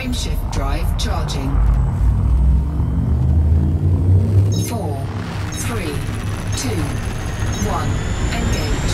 Frameshift drive charging. 4, 3, 2, 1, engage.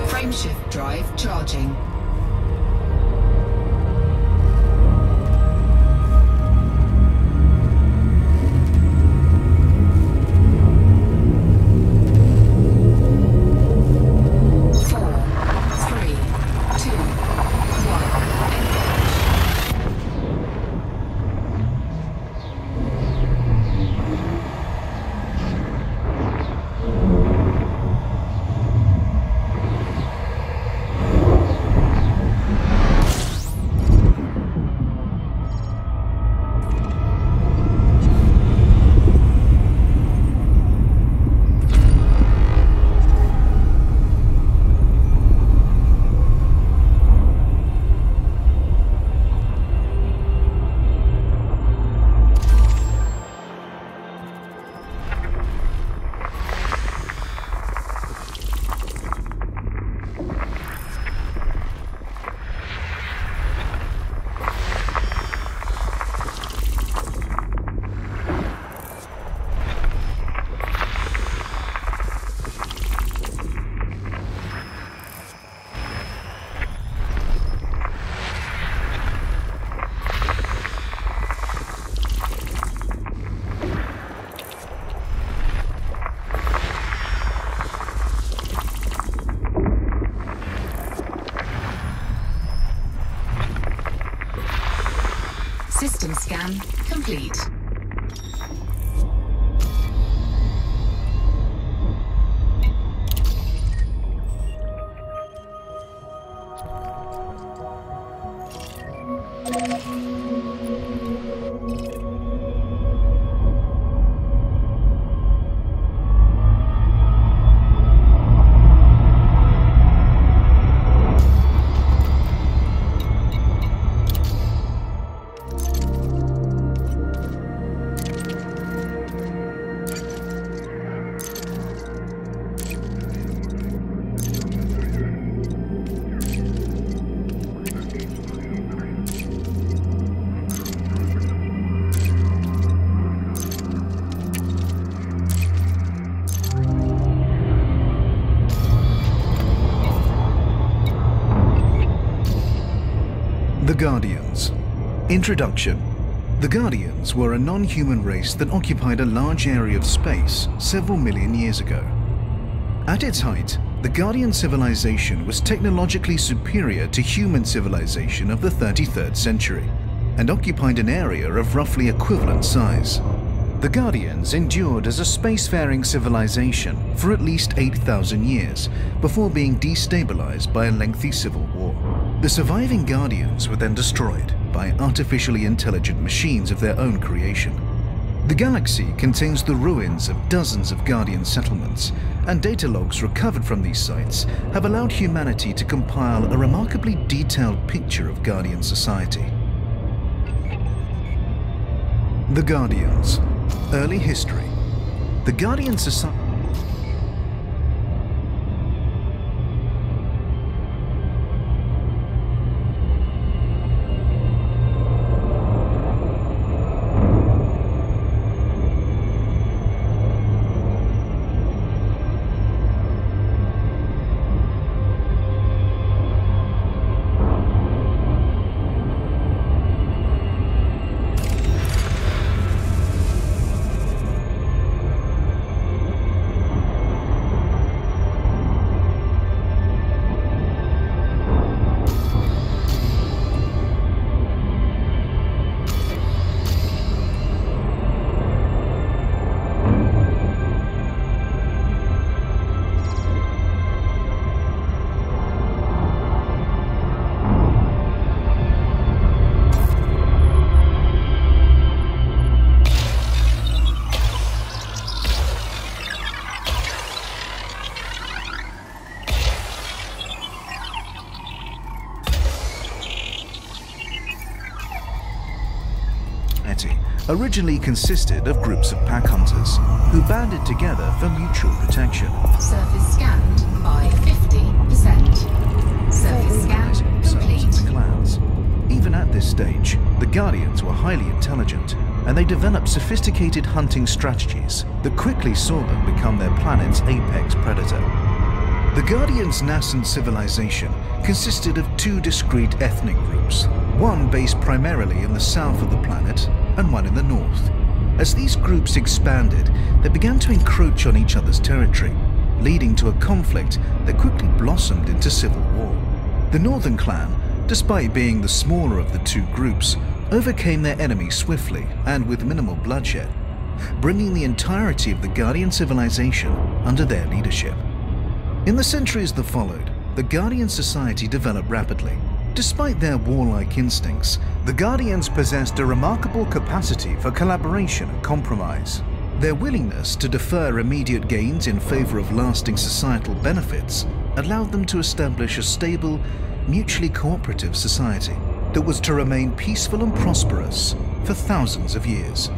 Frameshift drive charging. System scan complete. The Guardians. Introduction. The Guardians were a non-human race that occupied a large area of space several million years ago. At its height, the Guardian civilization was technologically superior to human civilization of the 33rd century and occupied an area of roughly equivalent size. The Guardians endured as a spacefaring civilization for at least 8,000 years before being destabilized by a lengthy civil war. The surviving Guardians were then destroyed by artificially intelligent machines of their own creation. The galaxy contains the ruins of dozens of Guardian settlements, and data logs recovered from these sites have allowed humanity to compile a remarkably detailed picture of Guardian society. The Guardians. Early history. The Guardian society. society originally consisted of groups of pack hunters who banded together for mutual protection. Surface scanned by 50%. Surface scan complete. Into clans. Even at this stage, the Guardians were highly intelligent, and they developed sophisticated hunting strategies that quickly saw them become their planet's apex predator. The Guardians' nascent civilization consisted of two discrete ethnic groups, one based primarily in the south of the planet and one in the north. As these groups expanded, they began to encroach on each other's territory, leading to a conflict that quickly blossomed into civil war. The Northern Clan, despite being the smaller of the two groups, overcame their enemy swiftly and with minimal bloodshed, bringing the entirety of the Guardian civilization under their leadership. In the centuries that followed, the Guardian society developed rapidly. Despite their warlike instincts, the Guardians possessed a remarkable capacity for collaboration and compromise. Their willingness to defer immediate gains in favor of lasting societal benefits allowed them to establish a stable, mutually cooperative society that was to remain peaceful and prosperous for thousands of years.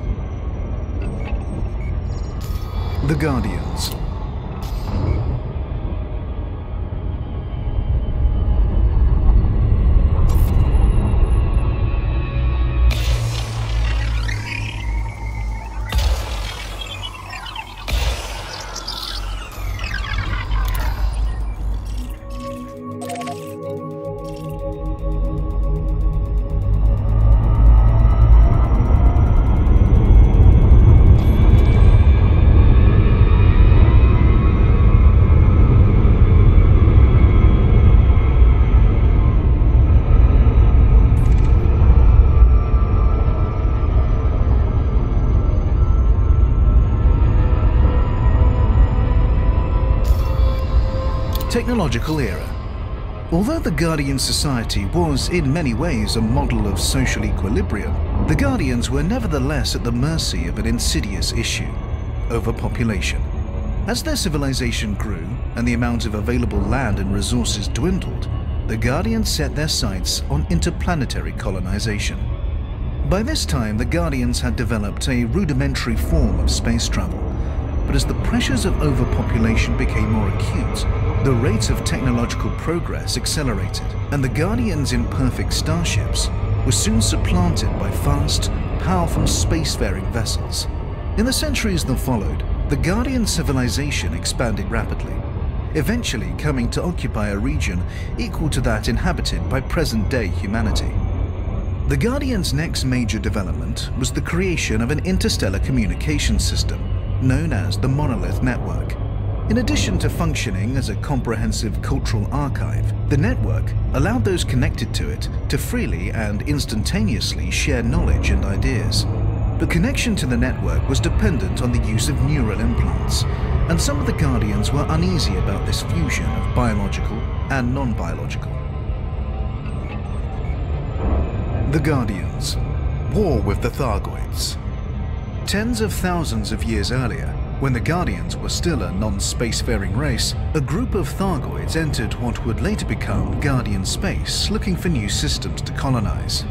The Guardians. Technological era. Although the Guardian society was in many ways a model of social equilibrium, the Guardians were nevertheless at the mercy of an insidious issue: overpopulation. As their civilization grew and the amount of available land and resources dwindled, the Guardians set their sights on interplanetary colonization. By this time, the Guardians had developed a rudimentary form of space travel, but as the pressures of overpopulation became more acute, the rate of technological progress accelerated, and the Guardians' imperfect starships were soon supplanted by fast, powerful spacefaring vessels. In the centuries that followed, the Guardian civilization expanded rapidly, eventually coming to occupy a region equal to that inhabited by present-day humanity. The Guardians' next major development was the creation of an interstellar communications system known as the Monolith Network. In addition to functioning as a comprehensive cultural archive, the network allowed those connected to it to freely and instantaneously share knowledge and ideas. The connection to the network was dependent on the use of neural implants, and some of the Guardians were uneasy about this fusion of biological and non-biological. The Guardians. War with the Thargoids. Tens of thousands of years earlier, when the Guardians were still a non-spacefaring race, a group of Thargoids entered what would later become Guardian space, looking for new systems to colonize.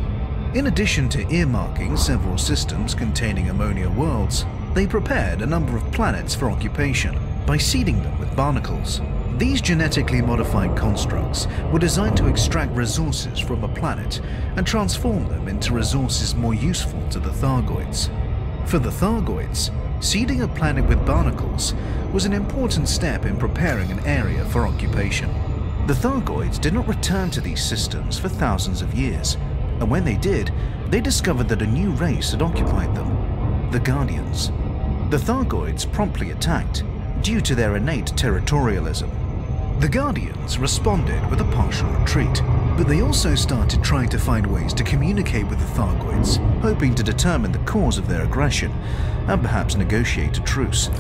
In addition to earmarking several systems containing ammonia worlds, they prepared a number of planets for occupation by seeding them with barnacles. These genetically modified constructs were designed to extract resources from a planet and transform them into resources more useful to the Thargoids. For the Thargoids, seeding a planet with barnacles was an important step in preparing an area for occupation. The Thargoids did not return to these systems for thousands of years, and when they did, they discovered that a new race had occupied them: the Guardians. The Thargoids promptly attacked, due to their innate territorialism. The Guardians responded with a partial retreat, but they also started trying to find ways to communicate with the Thargoids, hoping to determine the cause of their aggression and perhaps negotiate a truce.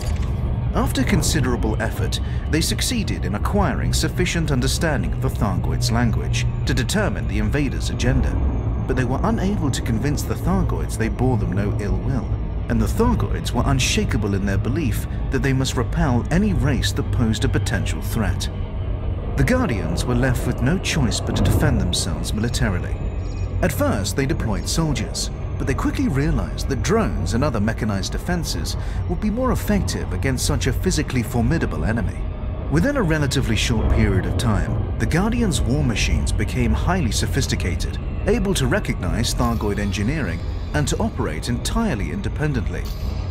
After considerable effort, they succeeded in acquiring sufficient understanding of the Thargoids' language to determine the invaders' agenda, but they were unable to convince the Thargoids they bore them no ill will, and the Thargoids were unshakable in their belief that they must repel any race that posed a potential threat. The Guardians were left with no choice but to defend themselves militarily. At first, they deployed soldiers, but they quickly realized that drones and other mechanized defenses would be more effective against such a physically formidable enemy. Within a relatively short period of time, the Guardians' war machines became highly sophisticated, able to recognize Thargoid engineering and to operate entirely independently.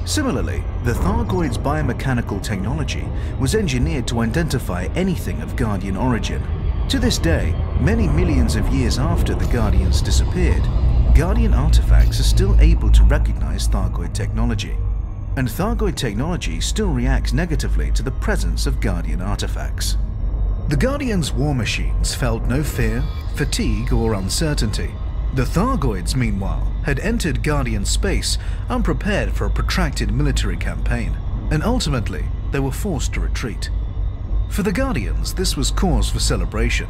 Similarly, the Thargoids' biomechanical technology was engineered to identify anything of Guardian origin. To this day, many millions of years after the Guardians disappeared, Guardian artifacts are still able to recognize Thargoid technology, and Thargoid technology still reacts negatively to the presence of Guardian artifacts. The Guardians' war machines felt no fear, fatigue, or uncertainty. The Thargoids, meanwhile, had entered Guardian space unprepared for a protracted military campaign, and ultimately they were forced to retreat. For the Guardians, this was cause for celebration,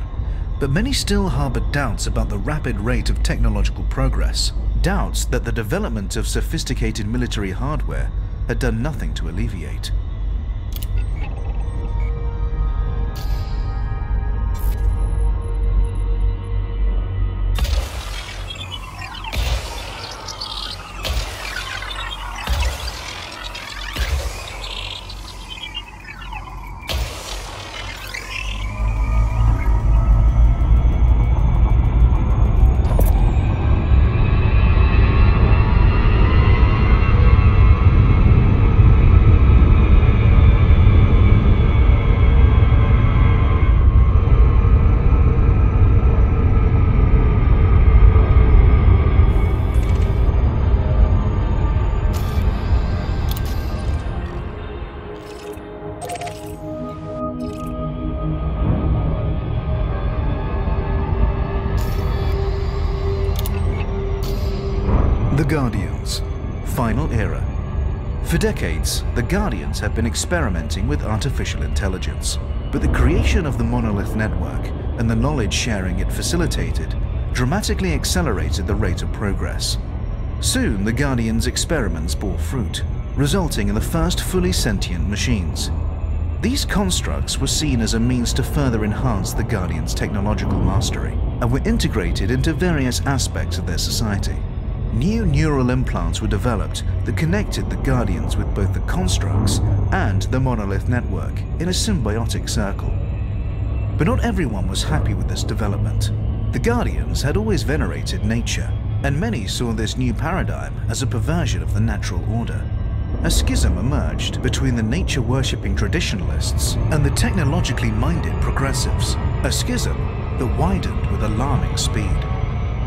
but many still harbored doubts about the rapid rate of technological progress, doubts that the development of sophisticated military hardware had done nothing to alleviate. The Guardians. Final Era. For decades, the Guardians have been experimenting with artificial intelligence, but the creation of the Monolith Network and the knowledge sharing it facilitated dramatically accelerated the rate of progress. Soon, the Guardians' experiments bore fruit, resulting in the first fully sentient machines. These constructs were seen as a means to further enhance the Guardians' technological mastery and were integrated into various aspects of their society. New neural implants were developed that connected the Guardians with both the constructs and the Monolith Network in a symbiotic circle. But not everyone was happy with this development. The Guardians had always venerated nature, and many saw this new paradigm as a perversion of the natural order. A schism emerged between the nature-worshipping traditionalists and the technologically minded progressives, a schism that widened with alarming speed.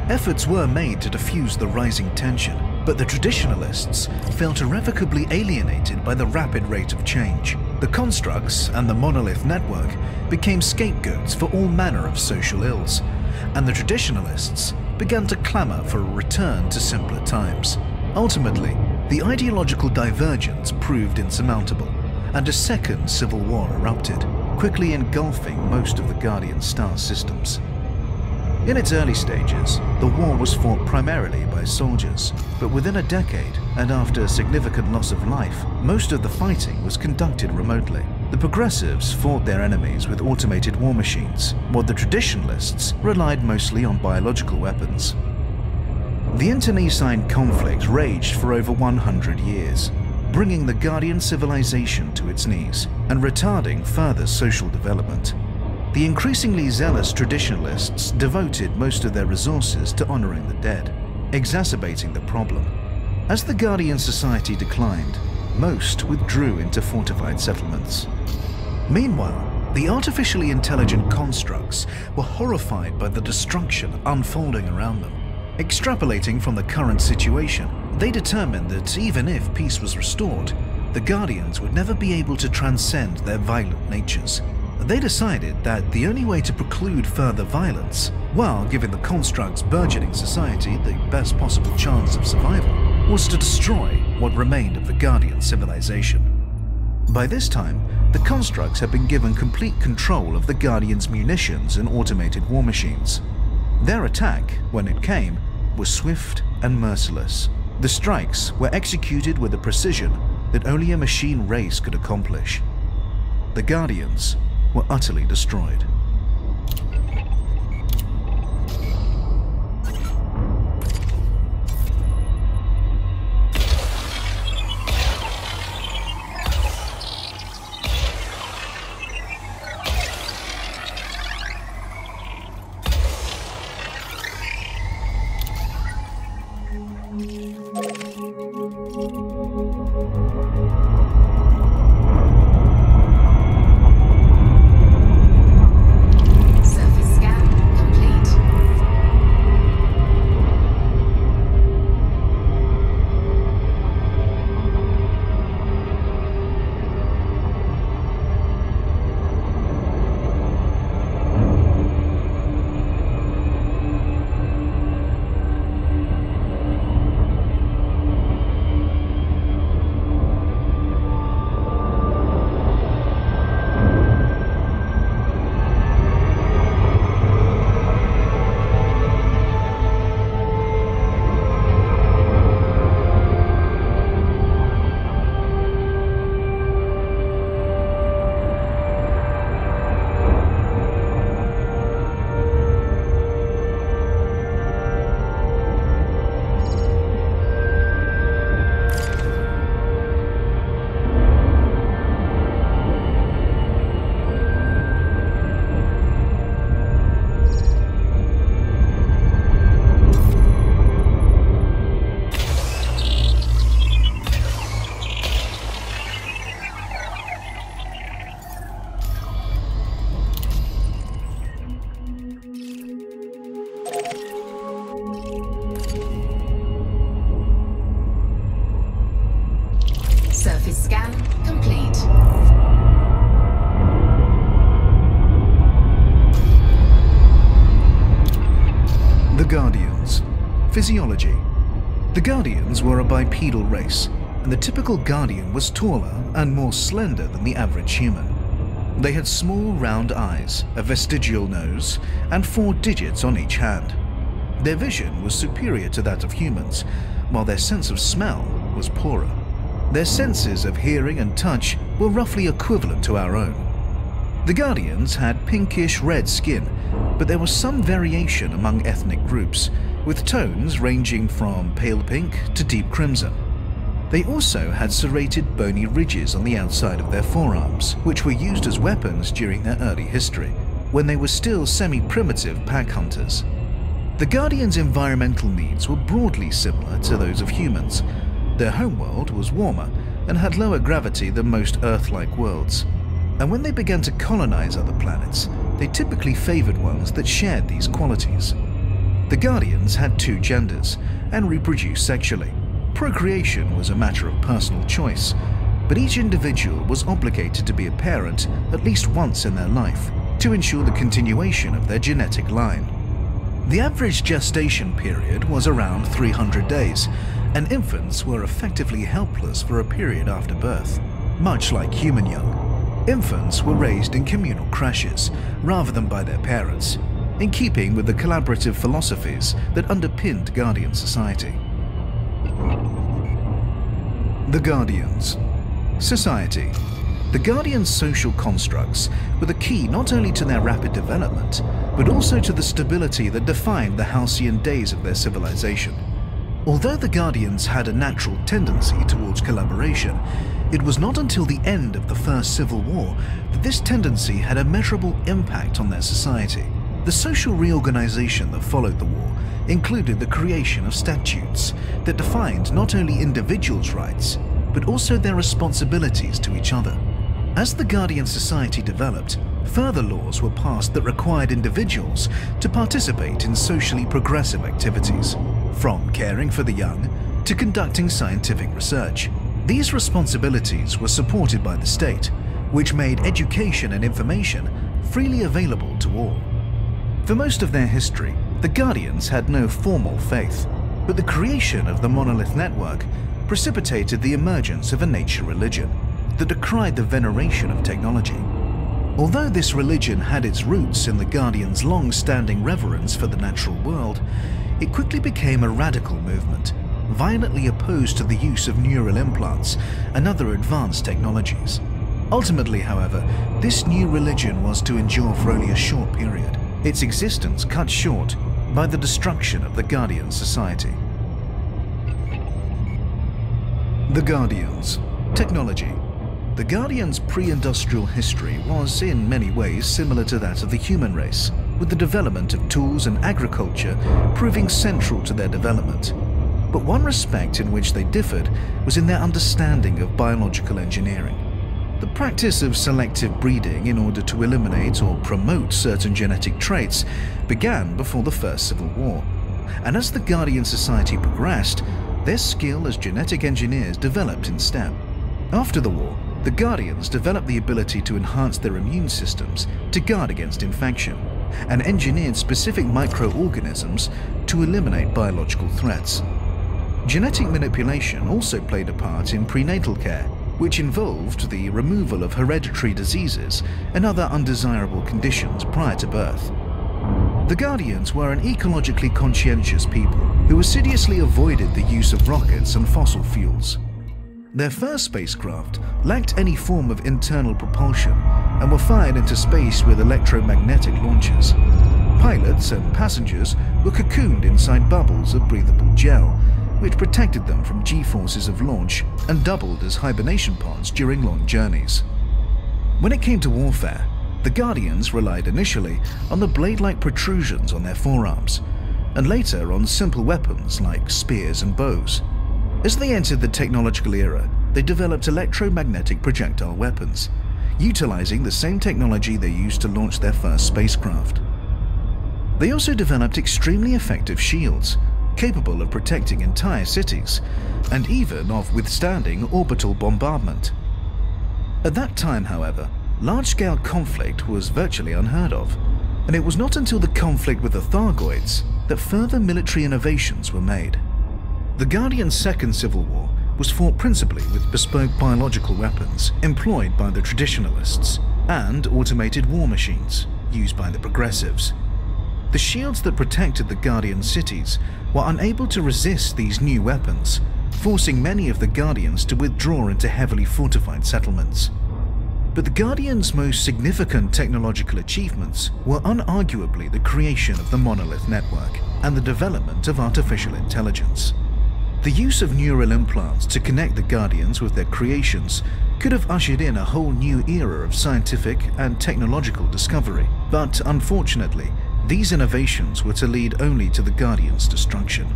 Efforts were made to diffuse the rising tension, but the traditionalists felt irrevocably alienated by the rapid rate of change. The constructs and the Monolith Network became scapegoats for all manner of social ills, and the traditionalists began to clamor for a return to simpler times. Ultimately, the ideological divergence proved insurmountable, and a second civil war erupted, quickly engulfing most of the Guardian star systems. In its early stages, the war was fought primarily by soldiers, but within a decade, and after a significant loss of life, most of the fighting was conducted remotely. The progressives fought their enemies with automated war machines, while the traditionalists relied mostly on biological weapons. The internecine conflict raged for over 100 years, bringing the Guardian civilization to its knees and retarding further social development. The increasingly zealous traditionalists devoted most of their resources to honoring the dead, exacerbating the problem. As the Guardian society declined, most withdrew into fortified settlements. Meanwhile, the artificially intelligent constructs were horrified by the destruction unfolding around them. Extrapolating from the current situation, they determined that even if peace was restored, the Guardians would never be able to transcend their violent natures. They decided that the only way to preclude further violence, while giving the construct's burgeoning society the best possible chance of survival, was to destroy what remained of the Guardian civilization. By this time, the constructs had been given complete control of the Guardians' munitions and automated war machines. Their attack, when it came, was swift and merciless. The strikes were executed with a precision that only a machine race could accomplish. The Guardians were utterly destroyed. Guardians. Physiology. The Guardians were a bipedal race, and the typical Guardian was taller and more slender than the average human. They had small round eyes, a vestigial nose, and 4 digits on each hand. Their vision was superior to that of humans, while their sense of smell was poorer. Their senses of hearing and touch were roughly equivalent to our own. The Guardians had pinkish red skin, but there was some variation among ethnic groups, with tones ranging from pale pink to deep crimson. They also had serrated bony ridges on the outside of their forearms, which were used as weapons during their early history, when they were still semi-primitive pack hunters. The Guardians' environmental needs were broadly similar to those of humans. Their homeworld was warmer and had lower gravity than most Earth-like worlds. And when they began to colonize other planets, they typically favored ones that shared these qualities. The Guardians had 2 genders and reproduced sexually. Procreation was a matter of personal choice, but each individual was obligated to be a parent at least once in their life to ensure the continuation of their genetic line. The average gestation period was around 300 days, and infants were effectively helpless for a period after birth. Much like human young, infants were raised in communal creches rather than by their parents, in keeping with the collaborative philosophies that underpinned Guardian society. The Guardians. Society. The Guardians' social constructs were the key not only to their rapid development, but also to the stability that defined the halcyon days of their civilization. Although the Guardians had a natural tendency towards collaboration, it was not until the end of the First Civil War that this tendency had a measurable impact on their society. The social reorganization that followed the war included the creation of statutes that defined not only individuals' rights, but also their responsibilities to each other. As the Guardian society developed, further laws were passed that required individuals to participate in socially progressive activities, from caring for the young to conducting scientific research. These responsibilities were supported by the state, which made education and information freely available to all. For most of their history, the Guardians had no formal faith, but the creation of the Monolith Network precipitated the emergence of a nature religion that decried the veneration of technology. Although this religion had its roots in the Guardians' long-standing reverence for the natural world, it quickly became a radical movement, violently opposed to the use of neural implants and other advanced technologies. Ultimately, however, this new religion was to endure for only a short period, its existence cut short by the destruction of the Guardian society. The Guardians. Technology. The Guardians' pre-industrial history was in many ways similar to that of the human race, with the development of tools and agriculture proving central to their development. But one respect in which they differed was in their understanding of biological engineering. The practice of selective breeding in order to eliminate or promote certain genetic traits began before the First Civil War, and as the Guardian society progressed, their skill as genetic engineers developed in step. After the war, the Guardians developed the ability to enhance their immune systems to guard against infection, and engineered specific microorganisms to eliminate biological threats. Genetic manipulation also played a part in prenatal care, which involved the removal of hereditary diseases and other undesirable conditions prior to birth. The Guardians were an ecologically conscientious people who assiduously avoided the use of rockets and fossil fuels. Their first spacecraft lacked any form of internal propulsion and were fired into space with electromagnetic launchers. Pilots and passengers were cocooned inside bubbles of breathable gel, which protected them from G-forces of launch and doubled as hibernation pods during long journeys. When it came to warfare, the Guardians relied initially on the blade-like protrusions on their forearms, and later on simple weapons like spears and bows. As they entered the technological era, they developed electromagnetic projectile weapons, utilizing the same technology they used to launch their first spacecraft. They also developed extremely effective shields, capable of protecting entire cities, and even of withstanding orbital bombardment. At that time, however, large-scale conflict was virtually unheard of, and it was not until the conflict with the Thargoids that further military innovations were made. The Guardians' second civil war was fought principally with bespoke biological weapons employed by the traditionalists and automated war machines used by the progressives. The shields that protected the Guardian cities were unable to resist these new weapons, forcing many of the Guardians to withdraw into heavily fortified settlements. But the Guardians' most significant technological achievements were unarguably the creation of the Monolith Network and the development of artificial intelligence. The use of neural implants to connect the Guardians with their creations could have ushered in a whole new era of scientific and technological discovery, but unfortunately, these innovations were to lead only to the Guardians' destruction.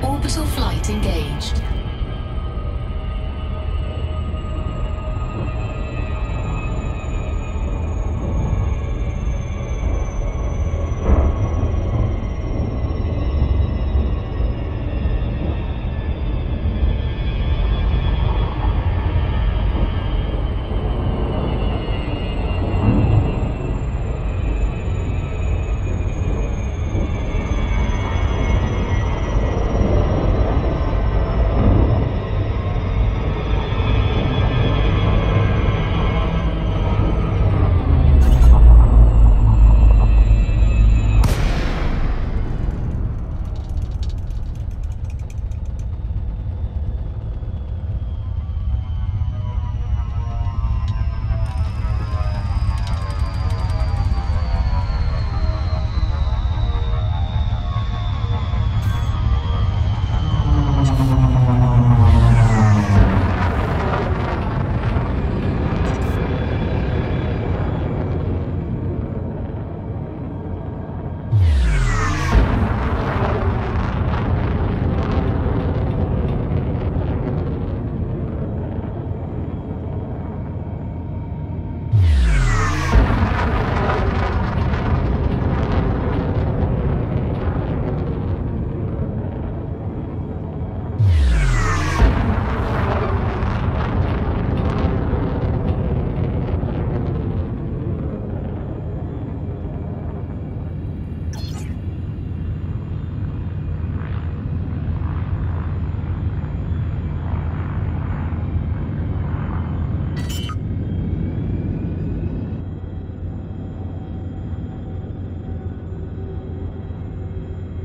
Orbital flight engaged.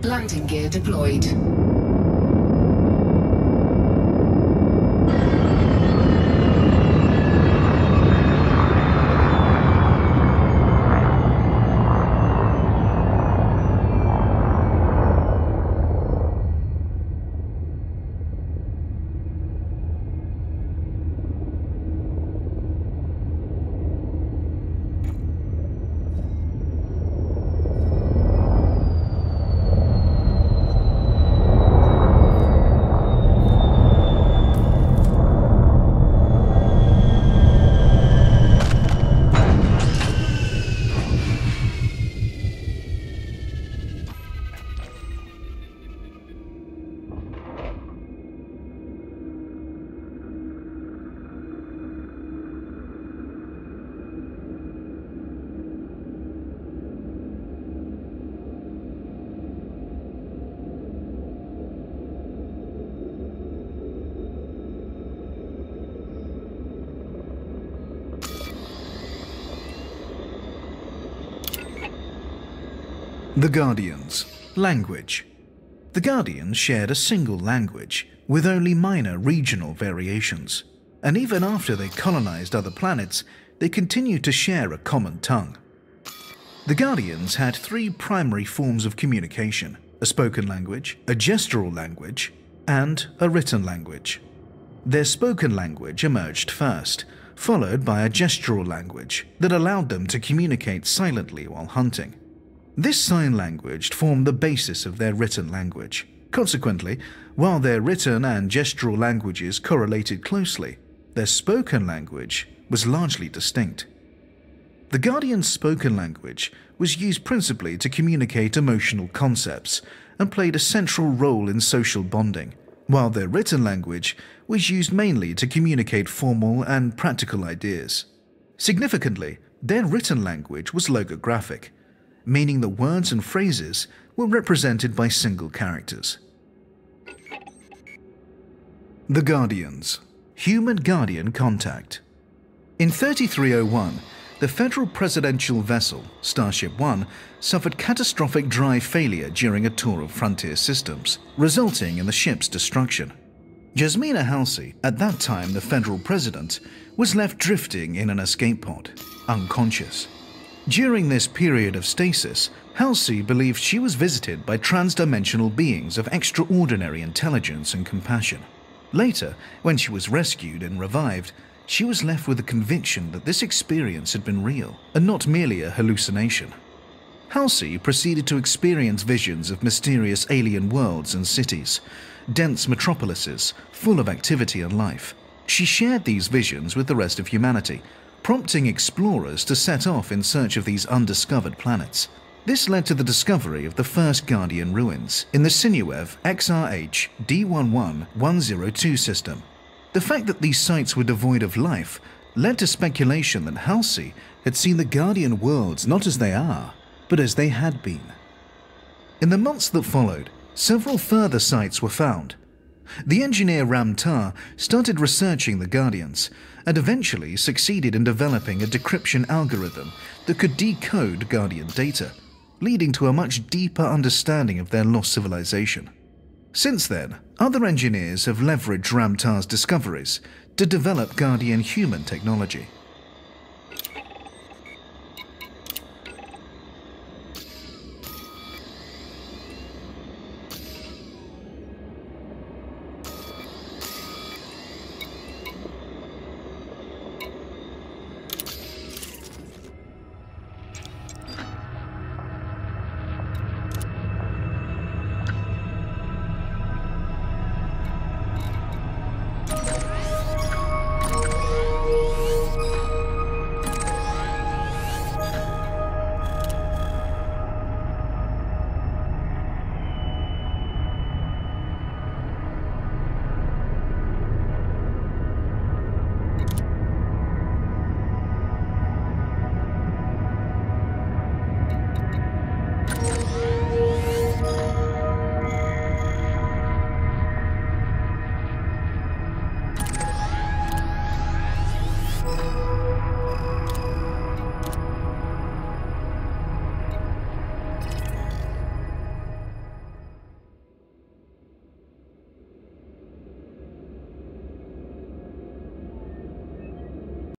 Landing gear deployed. The Guardians. Language. The Guardians shared a single language, with only minor regional variations. And even after they colonized other planets, they continued to share a common tongue. The Guardians had three primary forms of communication: a spoken language, a gestural language, and a written language. Their spoken language emerged first, followed by a gestural language that allowed them to communicate silently while hunting. This sign language formed the basis of their written language. Consequently, while their written and gestural languages correlated closely, their spoken language was largely distinct. The Guardian's spoken language was used principally to communicate emotional concepts and played a central role in social bonding, while their written language was used mainly to communicate formal and practical ideas. Significantly, their written language was logographic, meaning the words and phrases were represented by single characters. The Guardians. Human Guardian contact. In 3301, the federal presidential vessel, Starship One, suffered catastrophic drive failure during a tour of Frontier Systems, resulting in the ship's destruction. Jasmina Halsey, at that time the federal president, was left drifting in an escape pod, unconscious. During this period of stasis, Halsey believed she was visited by transdimensional beings of extraordinary intelligence and compassion. Later, when she was rescued and revived, she was left with the conviction that this experience had been real and not merely a hallucination. Halsey proceeded to experience visions of mysterious alien worlds and cities, dense metropolises full of activity and life. She shared these visions with the rest of humanity, prompting explorers to set off in search of these undiscovered planets. This led to the discovery of the first Guardian ruins in the Sinuev XRH D11102 system. The fact that these sites were devoid of life led to speculation that Halsey had seen the Guardian worlds not as they are, but as they had been. In the months that followed, several further sites were found. The engineer Ramtar started researching the Guardians and eventually succeeded in developing a decryption algorithm that could decode Guardian data, leading to a much deeper understanding of their lost civilization. Since then, other engineers have leveraged Ramtar's discoveries to develop Guardian human technology.